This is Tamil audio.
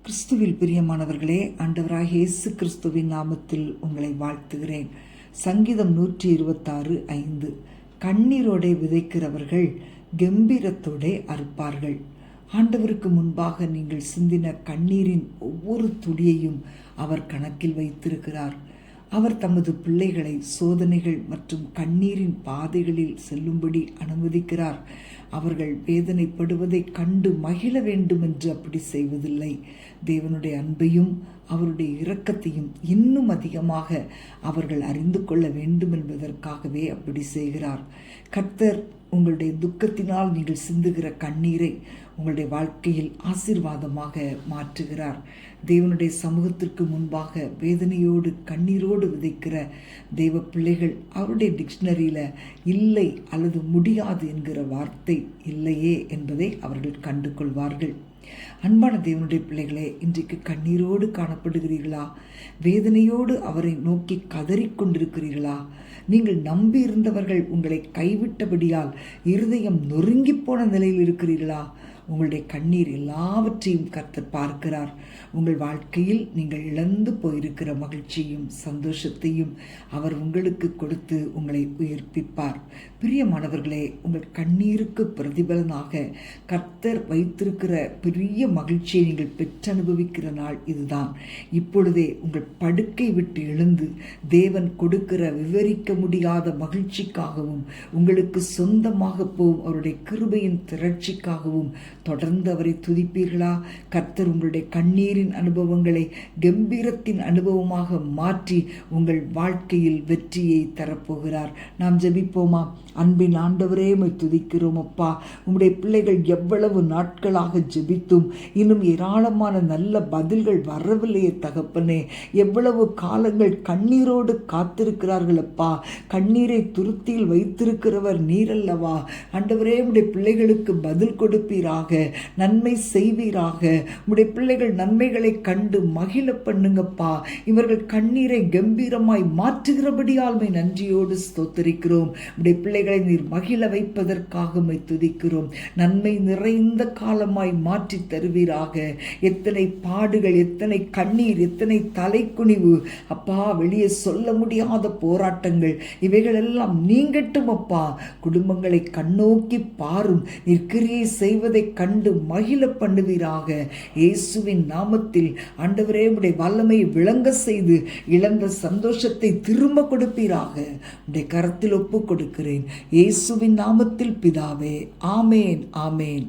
கிறிஸ்துவில் பிரியமானவர்களே, ஆண்டவராகிய இயேசு கிறிஸ்துவின் நாமத்தில் உங்களை வாழ்த்துகிறேன். சங்கீதம் 126:5. கண்ணீரோடே விதைக்கிறவர்கள் கம்பீரத்தோடே அறுப்பார்கள். ஆண்டவருக்கு முன்பாக நீங்கள் சிந்தின கண்ணீரின் ஒவ்வொரு துளியையும் அவர் கணக்கில் வைத்திருக்கிறார். அவர் தமது பிள்ளைகளை சோதனைகள் மற்றும் கண்ணீரின் பாதைகளில் செல்லும்படி அனுமதிக்கிறார். அவர்கள் வேதனைப்படுவதை கண்டு மகிழ வேண்டும் என்று அப்படி செய்வதில்லை. தேவனுடைய அன்பையும் அவருடைய இரக்கத்தையும் இன்னும் அதிகமாக அவர்கள் அறிந்து கொள்ள வேண்டும் என்பதற்காகவே அப்படி செய்கிறார். கர்த்தர் உங்களுடைய துக்கத்தினால் நீங்கள் சிந்துகிற கண்ணீரை உங்களுடைய வாழ்க்கையில் ஆசீர்வாதமாக மாற்றுகிறார். தேவனுடைய சமூகத்திற்கு முன்பாக வேதனையோடு கண்ணீரோடு விதைக்கிற தேவ பிள்ளைகள் அவருடைய டிக்ஷனரியில் இல்லை அல்லது முடியாது என்கிற வார்த்தை இல்லையே என்பதை அவர்கள் கண்டு கொள்வார்கள். அன்பான தேவனுடைய பிள்ளைகளே, இன்றைக்கு கண்ணீரோடு காணப்படுகிறீர்களா? வேதனையோடு அவரை நோக்கி கதறிக்கொண்டிருக்கிறீர்களா? நீங்கள் நம்பி இருந்தவர்கள் உங்களை கைவிட்டபடியால் இருதயம் நொறுங்கி போன நிலையில் இருக்கிறீர்களா? உங்களுடைய கண்ணீர் எல்லாவற்றையும் கர்த்தர் பார்க்கிறார். உங்கள் வாழ்க்கையில் நீங்கள் இழந்து போயிருக்கிற மகிழ்ச்சியும் சந்தோஷத்தையும் அவர் உங்களுக்கு கொடுத்து உங்களை உயிர்ப்பிப்பார். பிரியமானவர்களே, உங்கள் கண்ணீருக்கு பிரதிபலனாக கர்த்தர் வைத்திருக்கிற பெரிய மகிழ்ச்சியை நீங்கள் பெற்றனுபவிக்கிற நாள் இதுதான். இப்பொழுதே உங்கள் படுக்கை விட்டு எழுந்து தேவன் கொடுக்கிற விவரிக்க முடியாத மகிழ்ச்சிக்காகவும் உங்களுக்கு சொந்தமாக போகும் அவருடைய கிருபையின் திரட்சிக்காகவும் தொடர்ந்து அவரை துதிப்பீர்களா? கர்த்தர் உங்களுடைய கண்ணீரின் அனுபவங்களை கம்பீரத்தின் அனுபவமாக மாற்றி உங்கள் வாழ்க்கையில் வெற்றியை தரப்போகிறார். நாம் ஜெபிப்போமா? அன்பின் ஆண்டவரே, உம்மை துதிக்கிறோம் அப்பா. உம்முடைய பிள்ளைகள் எவ்வளவு நாட்களாக ஜெபித்தும் இன்னும் ஏராளமான நல்ல பதில்கள் வரவில்லையே தகப்பனே. எவ்வளவு காலங்கள் கண்ணீரோடு காத்திருக்கிறார்கள் அப்பா. கண்ணீரை துருத்தியில் வைத்திருக்கிறவர் நீரல்லவா? ஆண்டவரே, உம்முடைய பிள்ளைகளுக்கு பதில் கொடுப்பீராக, நன்மை செய்வீராக. உம்முடைய பிள்ளைகள் நன்மைகளை கண்டு மகிழ பண்ணுங்கப்பா. இவர்கள் கண்ணீரை கம்பீரமாய் மாற்றுகிறபடியால் நன்றியோடு ஸ்தோத்தரிக்கிறோம். உம்முடைய பிள்ளைகளை நீர் மகிழ வைப்பதற்காக துதிக்கிறோம். நன்மை நிறைந்த காலமாய் மாற்றி தருவீராக. எத்தனை பாடுகள், எத்தனை கண்ணீர், எத்தனை தலைக்குனிவு அப்பா, வெளியே சொல்ல முடியாத போராட்டங்கள், இவைகள் எல்லாம் நீங்கட்டும் அப்பா. குடும்பங்களை கண்ணோக்கி பாரும். நீர் கிரியை செய்வதை கண்டு மகிழ பண்ணுவீராக. இயேசுவின் நாமத்தில் ஆண்டவரே, உம்முடைய வல்லமை விளங்க செய்து இழந்த சந்தோஷத்தை திரும்ப கொடுப்பீராக. உம்முடைய கரத்தில் ஒப்பு கொடுக்கிறேன். இயேசுவின் நாமத்தில் பிதாவே, ஆமேன், ஆமேன்.